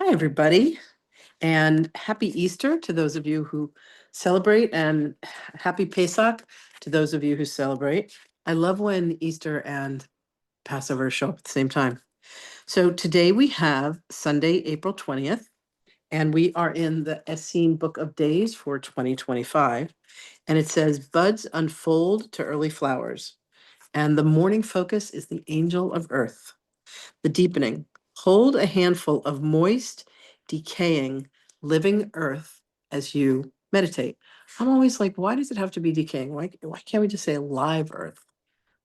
Hi, everybody, and happy Easter to those of you who celebrate, and happy Pesach to those of you who celebrate. I love when Easter and Passover show up at the same time. So today we have Sunday, April 20th, and we are in the Essene Book of Days for 2025. And it says, Buds unfold to early flowers. And the morning focus is the angel of earth. The deepening. Hold a handful of moist, decaying, living earth as you meditate. I'm always like, why does it have to be decaying? Why can't we just say live earth?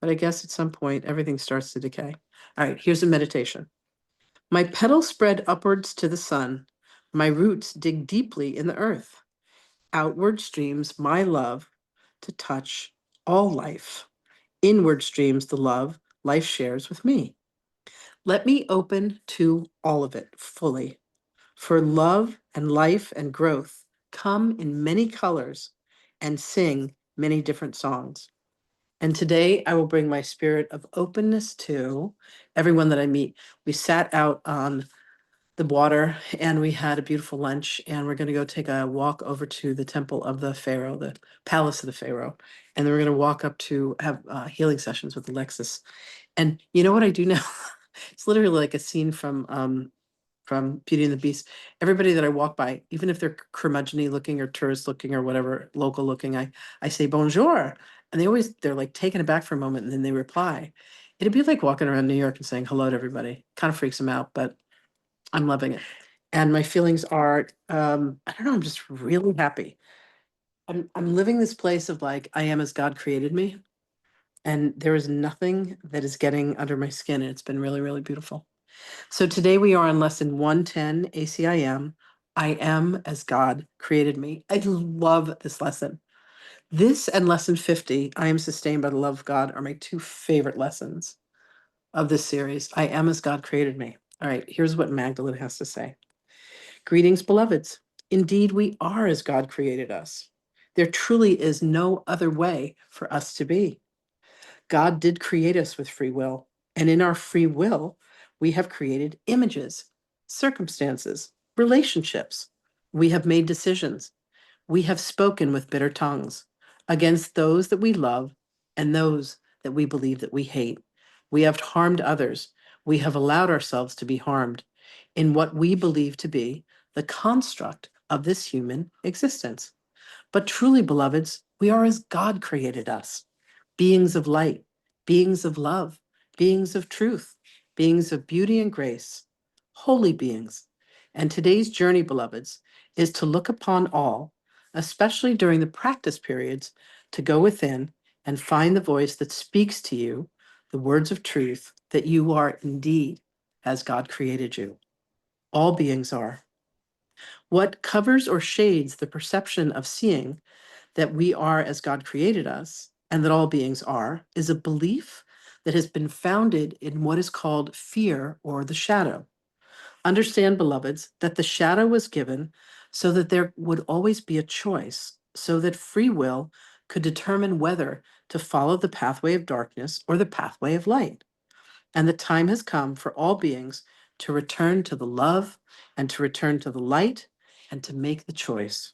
But I guess at some point everything starts to decay. All right, here's a meditation. My petals spread upwards to the sun. My roots dig deeply in the earth. Outward streams my love to touch all life. Inward streams the love life shares with me. Let me open to all of it fully, for love and life and growth come in many colors and sing many different songs. And today I will bring my spirit of openness to everyone that I meet. We sat out on the water and we had a beautiful lunch, and we're going to go take a walk over to the temple of the Pharaoh, the palace of the Pharaoh. And then we're going to walk up to have healing sessions with Alexis. And you know what I do now? It's literally like a scene from Beauty and the Beast. Everybody that I walk by, even if they're curmudgeon looking or tourist looking or whatever, local looking, I say bonjour. And they're like taken aback for a moment and then they reply. It'd be like walking around New York and saying hello to everybody. Kind of freaks them out, but I'm loving it. And my feelings are, I don't know, I'm just really happy. I'm living this place of like, I am as God created me. And there is nothing that is getting under my skin. And it's been really, really beautiful. So today we are on lesson 110 ACIM. I am as God created me. I love this lesson. This and lesson 50, I am sustained by the love of God, are my two favorite lessons of this series. I am as God created me. All right, here's what Magdalene has to say. Greetings, beloveds. Indeed, we are as God created us. There truly is no other way for us to be. God did create us with free will, and in our free will, we have created images, circumstances, relationships. We have made decisions. We have spoken with bitter tongues against those that we love and those that we believe that we hate. We have harmed others. We have allowed ourselves to be harmed in what we believe to be the construct of this human existence. But truly, beloveds, we are as God created us, beings of light, beings of love, beings of truth, beings of beauty and grace, holy beings. And today's journey, beloveds, is to look upon all, especially during the practice periods, to go within and find the voice that speaks to you the words of truth that you are indeed as God created you. All beings are. What covers or shades the perception of seeing that we are as God created us and that all beings are is a belief that has been founded in what is called fear or the shadow. Understand, beloveds, that the shadow was given so that there would always be a choice, so that free will could determine whether to follow the pathway of darkness or the pathway of light. And the time has come for all beings to return to the love and to return to the light and to make the choice.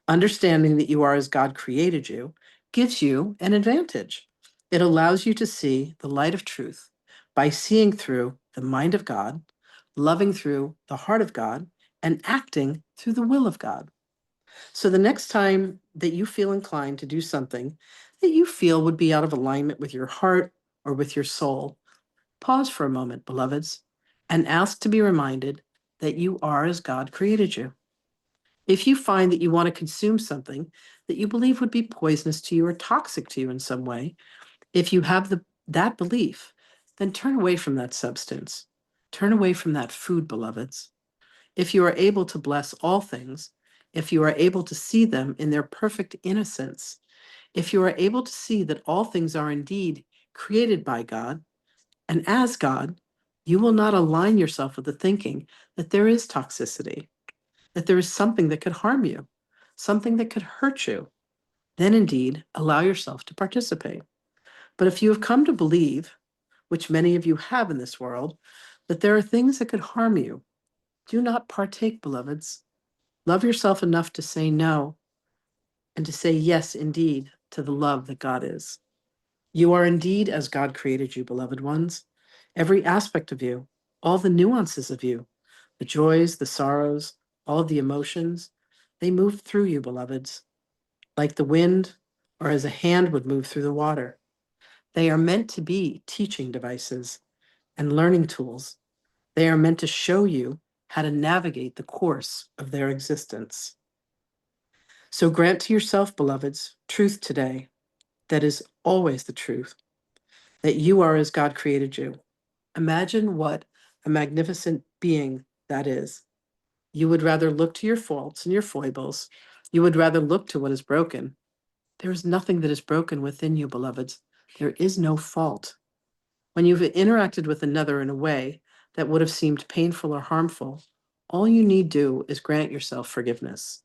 Understanding that you are as God created you gives you an advantage. It allows you to see the light of truth by seeing through the mind of God, loving through the heart of God, and acting through the will of God. So the next time that you feel inclined to do something that you feel would be out of alignment with your heart or with your soul, pause for a moment, beloveds, and ask to be reminded that you are as God created you. If you find that you want to consume something that you believe would be poisonous to you or toxic to you in some way, if you have that belief, then turn away from that substance. Turn away from that food, beloveds. If you are able to bless all things, if you are able to see them in their perfect innocence, if you are able to see that all things are indeed created by God and as God, you will not align yourself with the thinking that there is toxicity, that there is something that could harm you, something that could hurt you. Then indeed allow yourself to participate. But if you have come to believe, which many of you have in this world, that there are things that could harm you, Do not partake, beloveds. Love yourself enough to say no and to say yes, indeed, to the love that God is. You are indeed as God created you, beloved ones. Every aspect of you, all the nuances of you, the joys, the sorrows, all of the emotions, they move through you, beloveds, like the wind or as a hand would move through the water. They are meant to be teaching devices and learning tools. They are meant to show you how to navigate the course of their existence. So grant to yourself, beloveds, truth today that is always the truth, that you are as God created you. Imagine what a magnificent being that is. You would rather look to your faults and your foibles. You would rather look to what is broken. There is nothing that is broken within you, beloveds. There is no fault. When you've interacted with another in a way that would have seemed painful or harmful, all you need do is grant yourself forgiveness.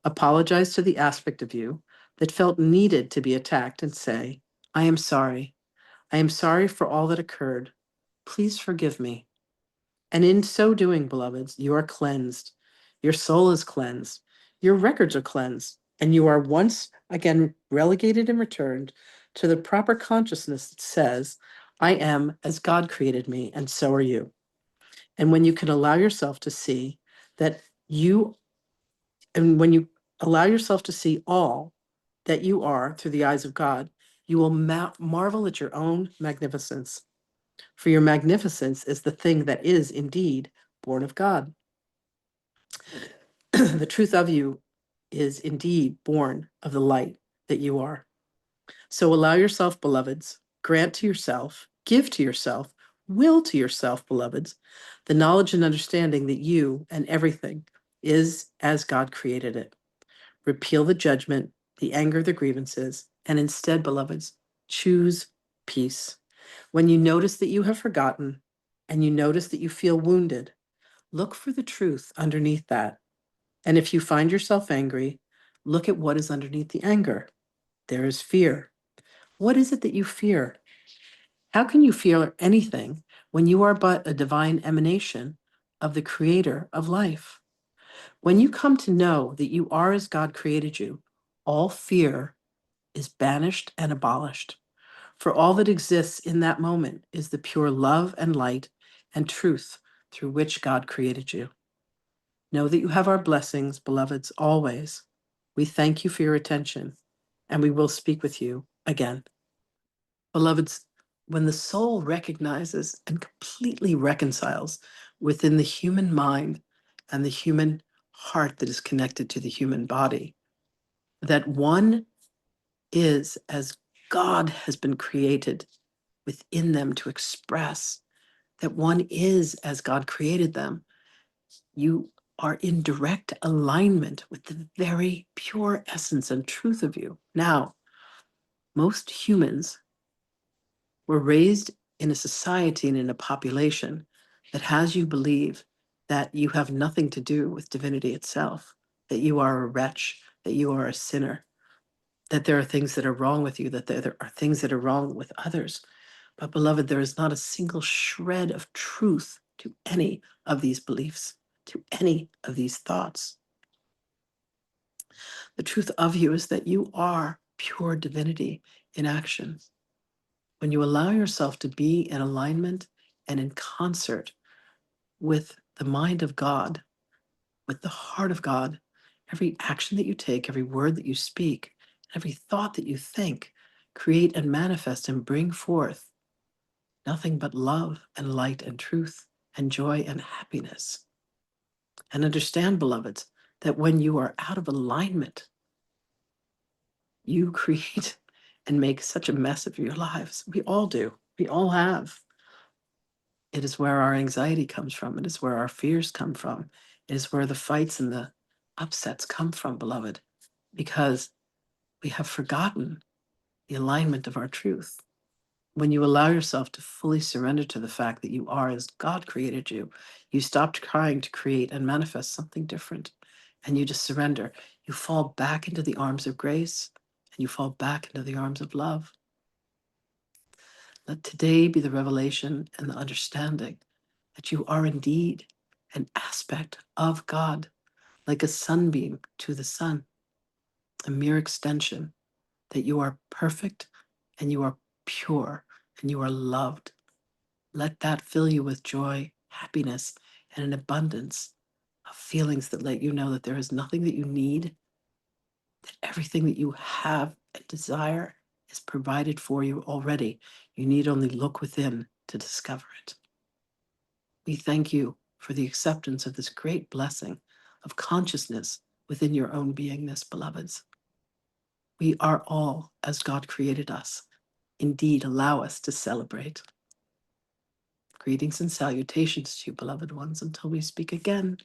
Apologize to the aspect of you that felt needed to be attacked and say, I am sorry. I am sorry for all that occurred. Please forgive me. And in so doing, beloveds, you are cleansed. Your soul is cleansed. Your records are cleansed. And you are once again relegated and returned to the proper consciousness that says, I am as God created me, and so are you. And when you can allow yourself to see that you, and when you allow yourself to see all that you are through the eyes of God, you will marvel at your own magnificence. For your magnificence is the thing that is indeed born of God. The truth of you is indeed born of the light that you are. So allow yourself, beloveds, grant to yourself, give to yourself, will to yourself, beloveds, the knowledge and understanding that you and everything is as God created it. Repeal the judgment, the anger, the grievances, and instead, beloveds, choose peace. When you notice that you have forgotten and you notice that you feel wounded, look for the truth underneath that. And if you find yourself angry, look at what is underneath the anger. There is fear. What is it that you fear? How can you fear anything when you are but a divine emanation of the creator of life? When you come to know that you are as God created you, all fear is banished and abolished. For all that exists in that moment is the pure love and light and truth through which God created you. Know that you have our blessings, beloveds, always. We thank you for your attention, and we will speak with you again. Beloveds, when the soul recognizes and completely reconciles within the human mind and the human heart that is connected to the human body, that one is as God has been created within them to express, that one is as God created them, you are in direct alignment with the very pure essence and truth of you. Now, most humans were raised in a society and in a population that has you believe that you have nothing to do with divinity itself, that you are a wretch, that you are a sinner, that there are things that are wrong with you, that there are things that are wrong with others. But, beloved, there is not a single shred of truth to any of these beliefs, to any of these thoughts. The truth of you is that you are pure divinity in action. When you allow yourself to be in alignment and in concert with the mind of God, with the heart of God, every action that you take, every word that you speak, every thought that you think, create and manifest and bring forth nothing but love and light and truth and joy and happiness. And understand, beloveds, that when you are out of alignment, you create and make such a mess of your lives. We all do. We all have. It is where our anxiety comes from. It is where our fears come from. It is where the fights and the upsets come from, beloved, because we have forgotten the alignment of our truth. When you allow yourself to fully surrender to the fact that you are as God created you, you stop trying to create and manifest something different, and you just surrender. You fall back into the arms of grace, and you fall back into the arms of love. Let today be the revelation and the understanding that you are indeed an aspect of God, like a sunbeam to the sun, a mere extension, that you are perfect and you are pure and you are loved. Let that fill you with joy, happiness, and an abundance of feelings that let you know that there is nothing that you need, that everything that you have and desire is provided for you already. You need only look within to discover it. We thank you for the acceptance of this great blessing of consciousness within your own beingness, beloveds. We are all as God created us. Indeed, allow us to celebrate. Greetings and salutations to you, beloved ones, until we speak again.